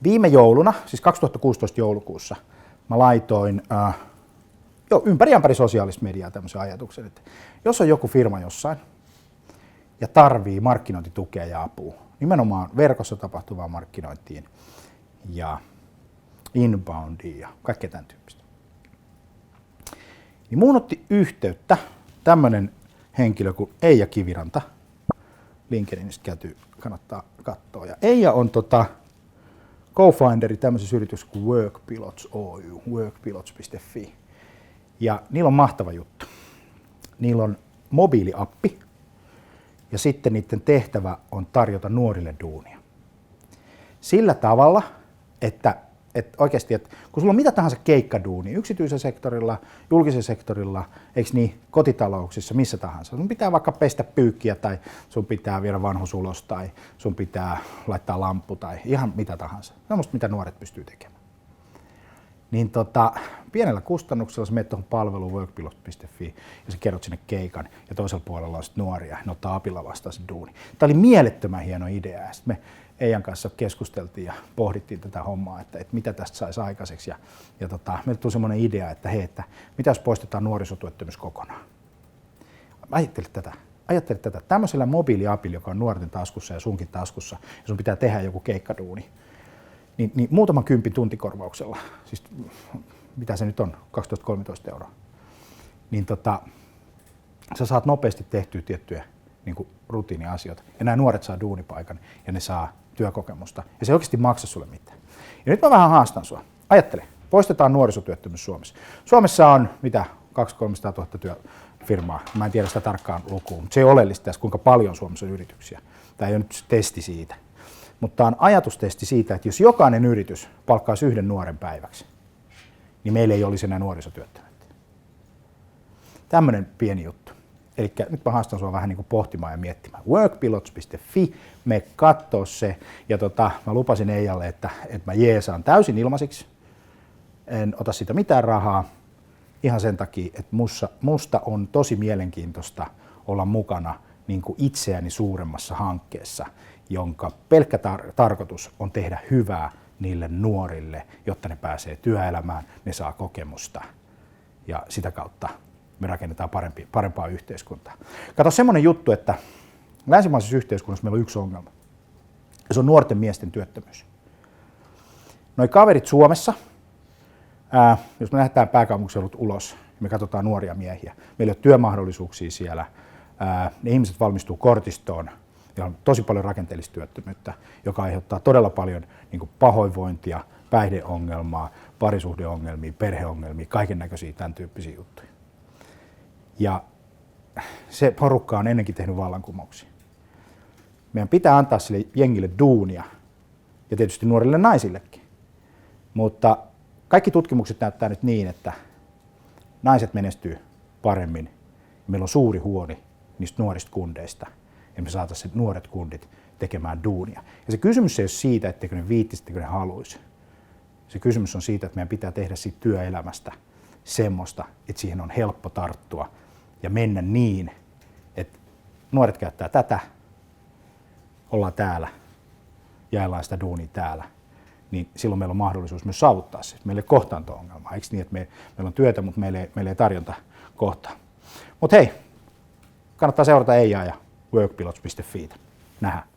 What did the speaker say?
Viime jouluna, siis 2016 joulukuussa, mä laitoin ympäri sosiaalista mediaa tämmöisen ajatuksen, että jos on joku firma jossain ja tarvii markkinointitukea ja apua, nimenomaan verkossa tapahtuvaan markkinointiin ja inboundiin ja kaikkea tämän tyyppistä, niin muun otti yhteyttä tämmöinen henkilö kuin Eija Kiviranta. LinkedInistä kannattaa katsoa. Ja Eija on co-founderi tämmöisessä yrityksessä kuin Workpilots Oy, workpilots.fi. Ja niillä on mahtava juttu. Niillä on mobiiliappi ja sitten niiden tehtävä on tarjota nuorille duunia. Sillä tavalla, että oikeasti, että kun sulla on mitä tahansa keikkaduuni yksityisellä sektorilla, julkisella sektorilla, eikö niin, kotitalouksissa, missä tahansa. Sun pitää vaikka pestä pyykkiä tai sun pitää viedä vanhus ulos tai sun pitää laittaa lamppu tai ihan mitä tahansa. Semmoista, mitä nuoret pystyy tekemään. Niin pienellä kustannuksella sä menet tuohon palveluun workpilot.fi ja sä kerrot sinne keikan ja toisella puolella on sitten nuoria, ne ottaa apilla vastaan se duuni. Tämä oli mielettömän hieno idea ja sitten me Eijan kanssa keskusteltiin ja pohdittiin tätä hommaa, että mitä tästä saisi aikaiseksi ja meille tuli semmoinen idea, että hei, että mitä jos poistetaan nuorisotyöttömyys kokonaan. Ajattelit tätä, tämmöisellä mobiiliapilla, joka on nuorten taskussa ja sunkin taskussa ja sun pitää tehdä joku keikkaduuni, niin muutaman kympin tuntikorvauksella, siis mitä se nyt on, 12-13 €, niin sä saat nopeasti tehtyä tiettyjä niin rutiiniasioita. Ja nämä nuoret saa duunipaikan ja ne saa työkokemusta. Ja se ei oikeasti maksa sulle mitään. Ja nyt mä vähän haastan sua. Ajattele, poistetaan nuorisotyöttömyys Suomessa. Suomessa on mitä 200 000-300 000 työfirmaa. Mä en tiedä sitä tarkkaan lukua, mutta se ei ole oleellista tässä, kuinka paljon Suomessa on yrityksiä. Tämä ei ole nyt testi siitä. Mutta tämä on ajatustesti siitä, että jos jokainen yritys palkkaisi yhden nuoren päiväksi, niin meillä ei olisi enää nuorisotyöttömyyttä. Tämmöinen pieni juttu. Eli nyt mä haastan sua vähän niin kuin pohtimaan ja miettimään. Workpilots.fi, me kattoo se. Ja mä lupasin Eijalle, että mä jeesaan täysin ilmaiseksi. En ota siitä mitään rahaa. Ihan sen takia, että musta on tosi mielenkiintoista olla mukana niin kuin itseäni suuremmassa hankkeessa, jonka pelkkä tarkoitus on tehdä hyvää niille nuorille, jotta ne pääsee työelämään, ne saa kokemusta ja sitä kautta me rakennetaan parempaa yhteiskuntaa. Kato semmoinen juttu, että länsimaisessa yhteiskunnassa meillä on yksi ongelma. Ja se on nuorten miesten työttömyys. Noi kaverit Suomessa, jos me lähdetään pääkaupunkiseudulta ulos ja me katsotaan nuoria miehiä, meillä ei ole työmahdollisuuksia siellä, ne ihmiset valmistuu kortistoon ja on tosi paljon rakenteellista työttömyyttä, joka aiheuttaa todella paljon niin kuin pahoinvointia, päihdeongelmaa, parisuhdeongelmia, perheongelmia, kaiken näköisiä tämän tyyppisiä juttuja. Ja se porukka on ennenkin tehnyt vallankumouksia. Meidän pitää antaa sille jengille duunia ja tietysti nuorille naisillekin. Mutta kaikki tutkimukset näyttää nyt niin, että naiset menestyy paremmin. Meillä on suuri huoli niistä nuorista kundeista ja me saataisiin nuoret kundit tekemään duunia. Ja se kysymys ei ole siitä, etteikö ne viittisi, etteikö ne haluaisi. Se kysymys on siitä, että meidän pitää tehdä siitä työelämästä semmoista, että siihen on helppo tarttua ja mennä niin, että nuoret käyttää tätä, ollaan täällä, jaellaan sitä duunia täällä, niin silloin meillä on mahdollisuus myös saavuttaa se. Meillä ei ole kohtaanto-ongelmaa, eikö niin, että meillä on työtä, mutta meillä ei tarjonta kohtaa. Mutta hei, kannattaa seurata Eijaa ja workpilots.fi. Nähdään.